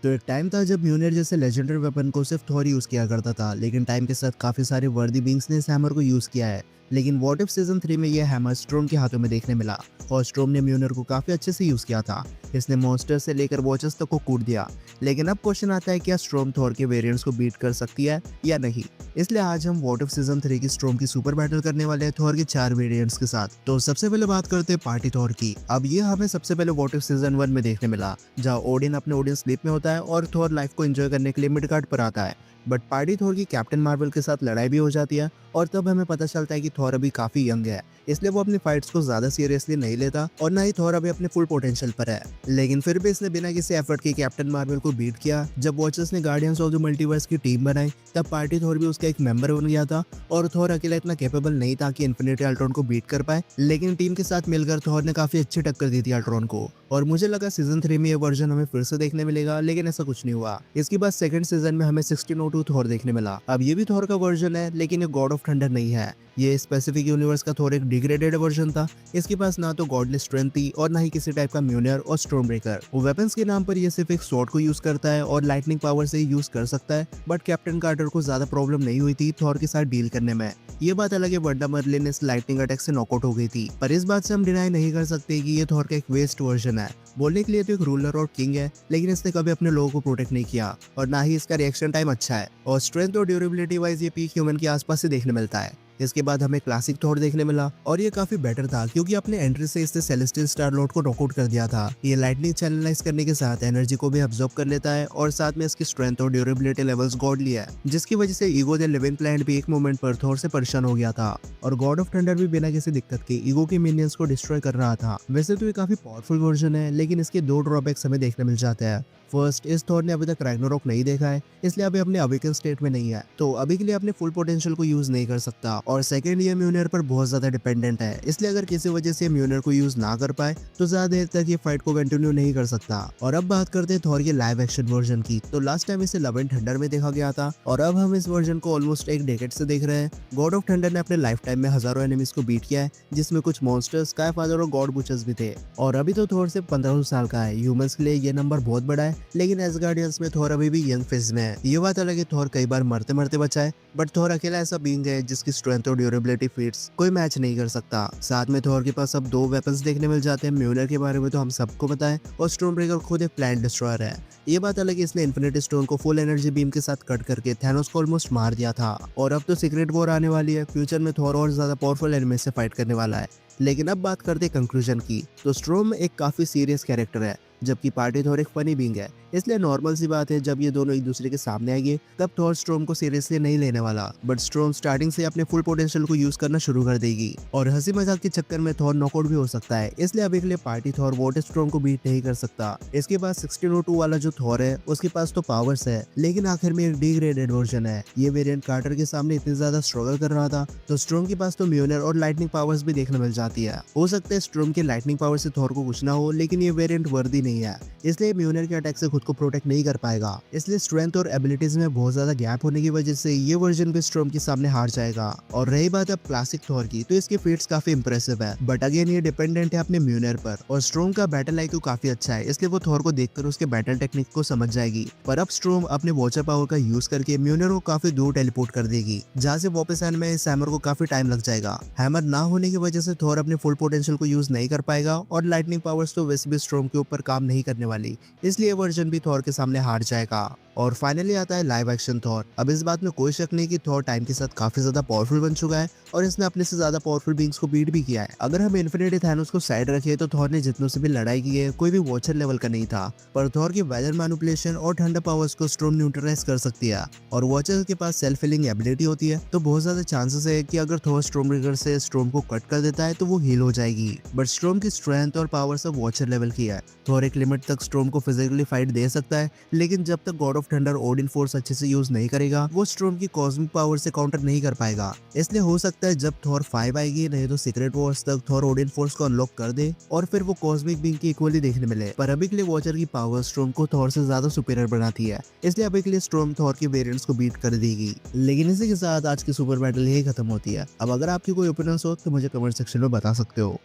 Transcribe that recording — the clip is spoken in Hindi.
तो एक टाइम था जब म्यूनिर जैसे लेजेंडरी वेपन को सिर्फ थॉर यूज किया करता था, लेकिन टाइम के साथ काफी सारे वर्दी बींग्स ने इस हैमर को यूज किया है। लेकिन वॉट इफ सीजन 3 में यह हैमर स्ट्रोम के हाथों में देखने मिला और स्ट्रोम ने म्यूनिर को काफी अच्छे से यूज किया था। इसने मॉन्स्टर से लेकर वॉचर्स तक को कूट दिया। लेकिन अब क्वेश्चन आता है, क्या स्ट्रोम थॉर के वेरिएंट्स को बीट कर सकती है या नहीं। इसलिए आज हम वॉट इफ सीजन 3 की स्ट्रोम की सुपर बैटल करने वाले हैं थॉर के 4 वेरिएंट्स के साथ। तो सबसे पहले बात करते हैं पार्टी थॉर की। अब ये हमें सबसे पहले वॉट इफ सीजन 1 में देखने मिला, जहाँ ओडिन अपने ओडिन स्लीप में होता है और थॉर लाइफ को एंजॉय करने के लिए मिडगार्ड पर आता है। बट पार्टी थॉर की कैप्टन मार्वल के साथ लड़ाई भी हो जाती है और तब हमें पता चलता है कि थॉर अभी काफी यंग है, इसलिए वो अपनी फाइट्स को ज्यादा सीरियसली नहीं लेता और ना ही थॉर अभी अपने फुल पोटेंशियल पर है। लेकिन फिर भी इसने बिना किसी एफर्ट के कैप्टन मार्वल को बीट किया। जब वॉचर्स ने गार्डियंस ऑफ द मल्टीवर्स की टीम बनाई, तब पार्टी थॉर भी उसका एक मेंबर बन गया था और थॉर अकेला इतना कैपेबल नहीं था कि इन्फिनिटी अल्ट्रॉन को बीट कर पाए। लेकिन टीम के साथ मिलकर थॉर ने काफी अच्छी टक्कर दी थी अल्ट्रॉन को और मुझे लगा सीजन 3 में ये वर्जन हमें फिर से देखने मिलेगा, लेकिन ऐसा कुछ नहीं हुआ। इसके बाद सेकंड सीजन में हमें 1602 थॉर देखने मिला। अब ये भी थॉर का वर्जन है, लेकिन ये गॉड ऑफ थंडर नहीं है। ये स्पेसिफिक यूनिवर्स का थोड़ा एक डिग्रेडेड वर्जन था। इसके पास ना तो गॉडली स्ट्रेंथ थी और ना ही किसी टाइप का म्यूनियर और स्टोर्म ब्रेकर। वो वेपन्स के नाम पर ये सिर्फ एक स्वॉर्ड को यूज करता है और लाइटनिंग पावर से ही यूज कर सकता है। बट कैप्टन कार्टर को ज्यादा प्रॉब्लम नहीं हुई थी थॉर के साथ डील करने में। ये बात अलग है, वंडा मर्लिन इस लाइटनिंग अटैक से नॉकआउट हो गई थी, पर इस बात से हम डिनाई नहीं कर सकते कि ये थॉर का एक वेस्ट वर्जन है। बोलने के लिए तो एक रूलर और किंग है, लेकिन इसने कभी अपने लोगों को प्रोटेक्ट नहीं किया और ना ही इसका रिएक्शन टाइम अच्छा है। और स्ट्रेंथ और ड्यूरेबिलिटी वाइज ये पीक ह्यूमन के आसपास ही देखने मिलता है। इसके बाद हमें क्लासिक थॉर देखने मिला और ये काफी बेटर था, क्योंकि अपने एंट्री से इसने सेलेस्टियल स्टार लॉर्ड को नॉकआउट कर दिया था। ये लाइटनिंग चैनलाइज करने के साथ एनर्जी को भी अब्सॉर्ब कर लेता है और साथ में इसकी स्ट्रेंथ और ड्यूरेबिलिटी लेवल्स गॉडली है, जिसकी वजह से ईगो द लिविंग प्लैनेट भी एक मोमेंट पर थॉर से परेशान हो गया था और गॉड ऑफ थंडर भी बिना किसी दिक्कत के ईगो के मिनियंस को डिस्ट्रॉय कर रहा था। वैसे तो ये काफी पावरफुल वर्जन है, लेकिन इसके दो ड्रॉबैक्स हमें देखने मिल जाते हैं। फर्स्ट, इस थॉर ने अभी तक रैग्नारोक नहीं देखा है, इसलिए अभी अपने अवेकन स्टेट में नहीं है, तो अभी के लिए अपने फुल पोटेंशियल को यूज नहीं कर सकता। और सेकंड, ये म्यूनियर पर बहुत ज्यादा डिपेंडेंट है, इसलिए अगर किसी वजह से म्यूनियर को यूज ना कर पाए तो ज्यादा देर तक ये फाइट को कंटिन्यू नहीं कर सकता। और अब बात करते हैं थॉर के लाइव एक्शन वर्जन की। तो लास्ट टाइम इसे लव एंड थंडर में देखा गया था और अब हम इस वर्जन को ऑलमोस्ट एक डेकेड से देख रहे हैं। गॉड ऑफ थंडर ने अपने लाइफ टाइम में हजारों एनिमीज को बीट किया है, जिसमें कुछ मॉन्स्टर्स, स्काई फादर और गॉड बुचर्स भी थे। और अभी तो थॉर सिर्फ 1500 साल का है। ह्यूमंस के लिए ये नंबर बहुत बड़ा है, लेकिन एसगार्डियंस में थॉर अभी भी यंग फेज में है। ये बात अलग है, थॉर कई बार मरते मरते बचा है, बट थॉर अकेला ऐसा बीइंग है जिसकी स्ट्रेंथ और ड्यूरेबिलिटी फीट्स कोई मैच नहीं कर सकता। साथ में थॉर के पास अब दो वेपन्स देखने मिल जाते हैं। म्यूनियर के बारे में तो हम सबको पता है और स्टोन ब्रेकर खुद एक प्लांट डिस्ट्रॉयर है। ये बात अलग है, इसने इन्फिनिटी स्टोन को फुल एनर्जी बीम के साथ कट करके थैनोस को ऑलमोस्ट मार दिया था। और अब तो सीक्रेट वॉर आने वाली है, फ्यूचर में थॉर और ज्यादा पावरफुल एनिमी से फाइट करने वाला है। लेकिन अब बात करते हैं कंक्लूजन की। तो स्ट्रोम एक काफी सीरियस कैरेक्टर है, जबकि पार्टी थॉर एक फनी बीइंग है। इसलिए नॉर्मल सी बात है, जब ये दोनों एक दूसरे के सामने आएंगे तब थॉर स्ट्रोम को सीरियसली नहीं लेने वाला, बट स्ट्रोम स्टार्टिंग से अपने फुल पोटेंशियल को यूज करना शुरू कर देगी और हंसी मजाक के चक्कर में थॉर नॉकआउट भी हो सकता है। इसलिए अभी के लिए पार्टी थॉर वॉट स्ट्रोम को बीट नहीं कर सकता। इसके पास 1602 वाला जो थॉर है उसके पास तो पावर्स है, लेकिन आखिर में एक डिग्रेडेड वर्जन है। ये वेरिएंट कार्टर के सामने इतनी ज्यादा स्ट्रगल कर रहा था, तो स्ट्रोम के पास तो म्यूनियर और लाइटनिंग पावर्स भी देखने मिल जाती है। हो सकता है स्ट्रोम के लाइटनिंग पावर से थॉर को कुछ ना हो, लेकिन ये वेरिएंट वर्दी नहीं है, इसलिए म्यूनियर के अटैक से खुद को प्रोटेक्ट नहीं कर पाएगा। इसलिए स्ट्रेंथ और एबिलिटीज में बहुत ज्यादा गैप होने की वजह से ये वर्जन भी स्ट्रोम के सामने हार जाएगा। और रही बात अब क्लासिक थॉर की, तो इसके फीट्स काफी इंप्रेसिव है, बट अगेन ये डिपेंडेंट है अपने म्यूनियर पर। और स्ट्रोम का बैटल आईक्यू काफी अच्छा है, इसलिए वो थॉर को देखकर उसके बैटल टेक्निक को समझ जाएगी। पर अब स्ट्रोम अपने वॉचर पावर का यूज करके म्यूनियर को काफी दूर टेलीपोर्ट कर देगी, जहाँ से वापस आने में इस हैमर को काफी टाइम लग जाएगा। हैमर ना होने की वजह से थॉर अपने फुल पोटेंशियल को यूज नहीं कर पाएगा और लाइटनिंग पावर्स तो वैसे भी स्ट्रोम के ऊपर काम नहीं करने वाली, इसलिए वर्जन भी थॉर के सामने हार जाएगा। और फाइनली आता है लाइव एक्शन थॉर। अब इस बात में कोई शक नहीं कि थॉर टाइम के साथ काफी ज्यादा पावरफुल बन चुका है और इसने अपने से ज्यादा पावरफुल बींग्स को बीट भी किया है। अगर हम इन्फिनिटी थैनोस को साइड रखे तो थॉर ने जितनों से भी लड़ाई की है कोई भी वॉचर लेवल का नहीं था, पर थॉर की वेदर मैनिपुलेशन और ठंडा पावर्स को स्ट्रोम न्यूट्रलाइज कर सकती है और वॉचर के पास सेल्फ हीलिंग एबिलिटी होती है, तो बहुत ज्यादा चांसेस है कि अगर थॉर स्ट्रोम ब्रेकर से स्ट्रोम को कट कर देता है तो वो हील हो जाएगी। बट स्ट्रोम की स्ट्रेंथ और पावर सब वॉचर लेवल की है। थॉर एक लिमिट तक स्ट्रोम को फिजिकली फाइट दे सकता है, लेकिन जब तक God of thunder Odin force अच्छे से यूज नहीं करेगा वो स्ट्रोम की कॉस्मिक पावर से काउंटर नहीं कर पाएगा। इसलिए हो सकता है जब थॉर 5 आएगी, नहीं तो सीक्रेट वॉर्स तक थॉर ओडिन फोर्स को अनलॉक कर दे और फिर वो कॉस्मिक बीइंग की इक्वली देखने मिले। पर अभी के लिए वॉचर की पावर स्ट्रोम को थॉर से ज्यादा सुपीरियर बनाती है, इसलिए अभी के लिए स्ट्रोम थॉर के वेरिएंट्स को बीट कर देगी। लेकिन इसी के साथ आज की सुपर बैटल यही खत्म होती है। अब अगर आपकी कोई ओपिनियन हो तो मुझे कमेंट सेक्शन में बता सकते हो।